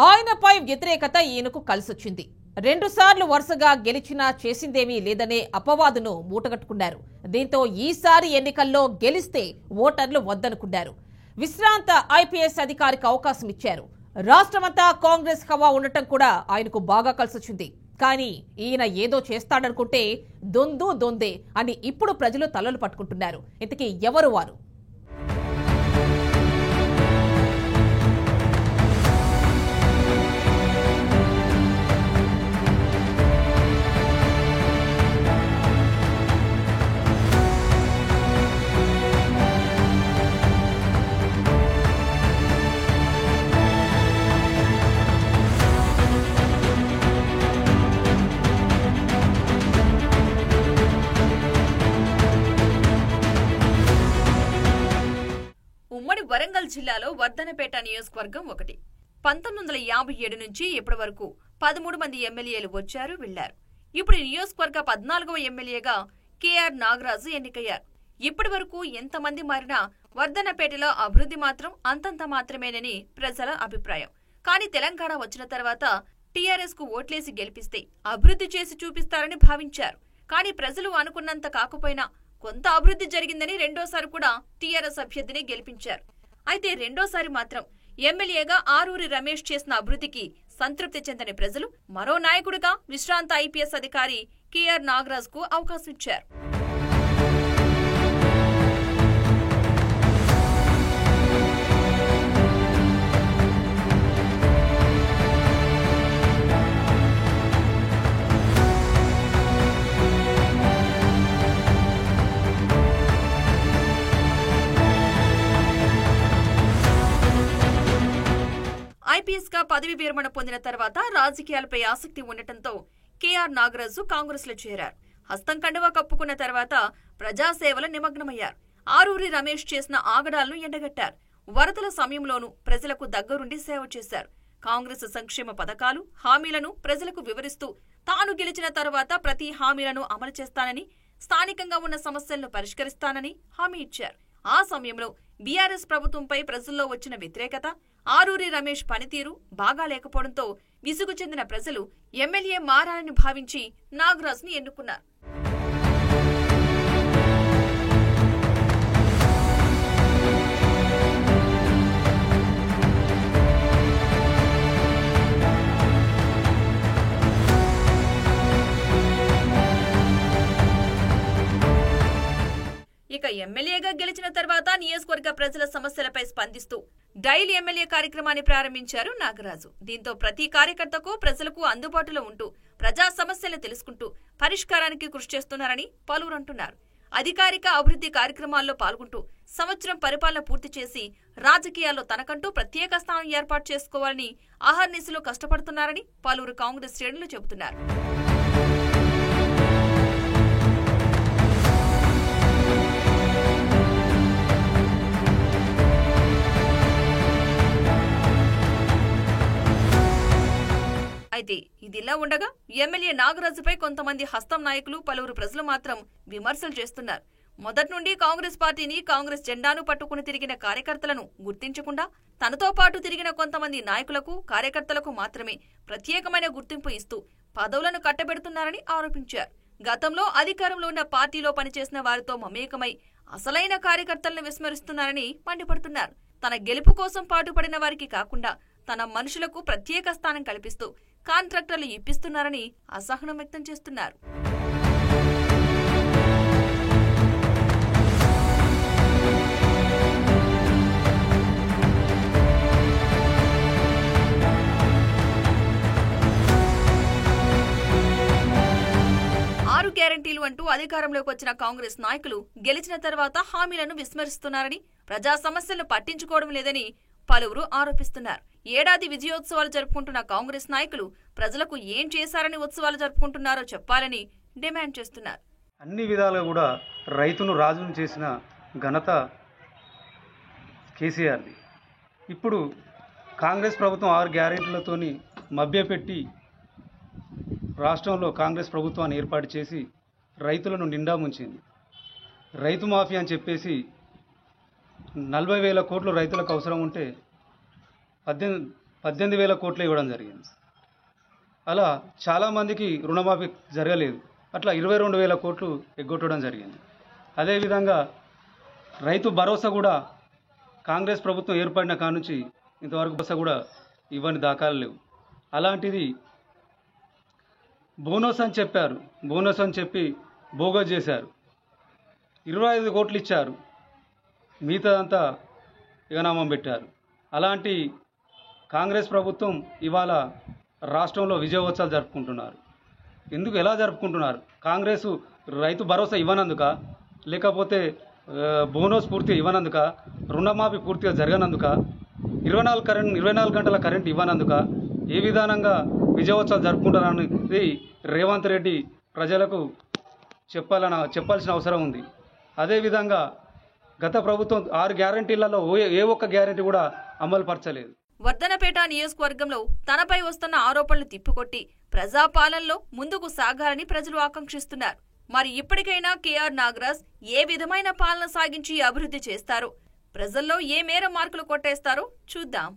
ఆయనపై వ్యతిరేకత ఈయనకు కలిసొచ్చింది. 2 సార్లు వరుసగా గెలిచినా చేసిందేమీ లేదనే అపవాదును మూటగట్టుకున్నారు. దీంతో ఈసారి ఎన్నికల్లో గెలిస్తే ఓటర్లు వద్దనుకున్నారు. విశ్రాంత ఐపీఎస్ అధికారికి అవకాశం ఇచ్చారు. రాష్ట్రమంతా కాంగ్రెస్ హవా ఉండటం కూడా ఆయనకు బాగా కలిసొచ్చింది. కానీ ఈయన ఏదో చేస్తాడనుకుంటే దొందే అని ఇప్పుడు ప్రజలు తలలు పట్టుకుంటున్నారు. ఇంతకీ ఎవరు వారు? ఉమ్మడి వరంగల్ జిల్లాలో వర్ధనపేట నియోజకవర్గం ఒకటి. 1957 నుంచి ఇప్పటి వరకు 13 మంది ఎమ్మెల్యేలు వచ్చారు వెళ్లారు. ఇప్పుడు నియోజకవర్గ 14వ ఎమ్మెల్యేగా కేఆర్ నాగరాజు ఎన్నికయ్యారు. ఇప్పటి వరకు ఎంతమంది మారినా వర్ధనపేటలో అభివృద్ధి మాత్రం అంతంత మాత్రమేనని ప్రజల అభిప్రాయం. కానీ తెలంగాణ వచ్చిన తర్వాత టీఆర్ఎస్ కు ఓట్లేసి గెలిపిస్తే అభివృద్ధి చేసి చూపిస్తారని భావించారు. కానీ ప్రజలు అనుకున్నంత కాకపోయినా కొంత అభివృద్ధి జరిగిందని రెండోసారి కూడా టీఆర్ఎస్ అభ్యర్థిని గెలిపించారు. అయితే రెండోసారి మాత్రం ఎమ్మెల్యేగా ఆరూరి రమేష్ చేసిన అభివృద్ధికి సంతృప్తి చెందని ప్రజలు మరో నాయకుడిగా విశ్రాంత ఐపీఎస్ అధికారి కేఆర్ నాగరాజ్ కు అవకాశం ఇచ్చారు. ఐపీఎస్ గా పదవి విరమణ పొందిన తర్వాత రాజకీయాలపై ఆసక్తి ఉండటంతో కేఆర్ నాగరాజు కాంగ్రెస్ లో చేరారు. హస్తం కండువా కప్పుకున్న తర్వాత ప్రజాసేవల నిమగ్నమయ్యారు. ఆరూరి రమేష్ చేసిన ఆగడాలను ఎండగట్టారు. వరదల సమయంలోనూ ప్రజలకు దగ్గరుండి సేవ చేశారు. కాంగ్రెస్ సంక్షేమ పథకాలు, హామీలను ప్రజలకు వివరిస్తూ తాను గెలిచిన తర్వాత ప్రతి హామీలను అమలు చేస్తానని, స్థానికంగా ఉన్న సమస్యలను పరిష్కరిస్తానని హామీ ఇచ్చారు. ఆ సమయంలో బీఆర్ఎస్ ప్రభుత్వంపై ప్రజల్లో వచ్చిన వ్యతిరేకత, ఆరూరి రమేష్ పనితీరు బాగా లేకపోవడంతో విసుగు చెందిన ప్రజలు ఎమ్మెల్యే మారాలని భావించి నాగరాజ్ ని ఎన్నుకున్నారు. ఇక ఎమ్మెల్యేగా గెలిచిన తర్వాత నియోజకవర్గ ప్రజల సమస్యలపై స్పందిస్తూ డైలీ ఎమ్మెల్యే కార్యక్రమాన్ని ప్రారంభించారు నాగరాజు. దీంతో ప్రతి కార్యకర్తకు, ప్రజలకు అందుబాటులో ఉంటూ ప్రజా సమస్యలను తెలుసుకుంటూ పరిష్కారానికి కృషి చేస్తున్నారని పలువురు అంటున్నారు. అధికారిక అభివృద్ధి కార్యక్రమాల్లో పాల్గొంటూ సంవత్సరం పరిపాలన పూర్తి చేసి రాజకీయాల్లో తనకంటూ ప్రత్యేక స్థానం ఏర్పాటు చేసుకోవాలని అహర్నిశలు కష్టపడుతున్నారని పలువురు కాంగ్రెస్ శ్రేణులు చెబుతున్నారు. అయితే ఇదిలా ఉండగా ఎమ్మెల్యే నాగరాజుపై కొంతమంది హస్తం నాయకులు, పలువురు ప్రజలు మాత్రం విమర్శలు చేస్తున్నారు. మొదటి నుండి కాంగ్రెస్ పార్టీని, కాంగ్రెస్ జెండాను పట్టుకుని తిరిగిన కార్యకర్తలను గుర్తించకుండా తనతో పాటు తిరిగిన కొంతమంది నాయకులకు, కార్యకర్తలకు మాత్రమే ప్రత్యేకమైన గుర్తింపు ఇస్తూ పదవులను కట్టబెడుతున్నారని ఆరోపించారు. గతంలో అధికారంలో ఉన్న పార్టీలో పనిచేసిన వారితో మమేకమై అసలైన కార్యకర్తలను విస్మరిస్తున్నారని మండిపడుతున్నారు. తన గెలుపు కోసం పాటుపడిన వారికి కాకుండా తన మనుషులకు ప్రత్యేక స్థానం కల్పిస్తూ కాంట్రాక్టర్లు ఇప్పిస్తున్నారని అసహనం వ్యక్తం చేస్తున్నారు. ఆరు గ్యారంటీలు అంటూ అధికారంలోకి వచ్చిన కాంగ్రెస్ నాయకులు గెలిచిన తర్వాత హామీలను విస్మరిస్తున్నారని, ప్రజా సమస్యలను పట్టించుకోవడం లేదని పలువురు ఆరోపిస్తున్నారు. ఏడాది విజయోత్సవాలు జరుపుకుంటున్న కాంగ్రెస్ నాయకులు ప్రజలకు ఏం చేశారని ఉత్సవాలు జరుపుకుంటున్నారో చెప్పాలని డిమాండ్ చేస్తున్నారు. అన్ని విధాలుగా కూడా రైతును రాజును చేసిన ఘనత కేసీఆర్ది. ఇప్పుడు కాంగ్రెస్ ప్రభుత్వం 6 గ్యారెంటీలతోని మభ్యపెట్టి రాష్ట్రంలో కాంగ్రెస్ ప్రభుత్వాన్ని ఏర్పాటు చేసి రైతులను నిండా ముంచింది. రైతు మాఫియా అని చెప్పేసి 40,000 కోట్లు రైతులకు అవసరం ఉంటే 18,000 కోట్లు ఇవ్వడం జరిగింది. అలా చాలామందికి రుణమాఫీ జరగలేదు. అట్లా 22,000 కోట్లు ఎగ్గొట్టడం జరిగింది. అదేవిధంగా రైతు భరోసా కూడా కాంగ్రెస్ ప్రభుత్వం ఏర్పడిన కానుంచి ఇంతవరకు భరోసా కూడా ఇవ్వని దాఖలు లేవు. అలాంటిది బోనస్ అని చెప్పారు. బోనస్ అని చెప్పి బోగస్ చేశారు. 25 కోట్లు ఇచ్చారు, మిగతాదంతా ఇగనామం పెట్టారు. అలాంటి కాంగ్రెస్ ప్రభుత్వం ఇవాళ రాష్ట్రంలో విజయోత్సవాలు జరుపుకుంటున్నారు. ఎలా జరుపుకుంటున్నారు? కాంగ్రెస్ రైతు భరోసా ఇవ్వనందుక, లేకపోతే బోనస్ పూర్తిగా ఇవ్వనందుక, రుణమాఫీ పూర్తిగా జరగనందుక, 24 గంటల కరెంట్ ఇవ్వనందుక, ఏ విధానంగా విజయోత్సవాలు జరుపుకుంటారనేది రేవంత్ రెడ్డి ప్రజలకు చెప్పాల్సిన అవసరం ఉంది. అదేవిధంగా గత ప్రభుత్వం 6 గ్యారంటీలలో ఏ ఒక్క గ్యారంటీ కూడా అమలు పరచలేదు. వర్ధనపేట నియోజకవర్గంలో తనపై వస్తున్న ఆరోపణలు తిప్పికొట్టి ప్రజాపాలనలో ముందుకు సాగాలని ప్రజలు ఆకాంక్షిస్తున్నారు. మరి ఇప్పటికైనా కేఆర్ నాగరాజ్ ఏ విధమైన పాలన సాగించి అభివృద్ధి చేస్తారో, ప్రజల్లో ఏ మేర మార్కులు కొట్టేస్తారో చూద్దాం.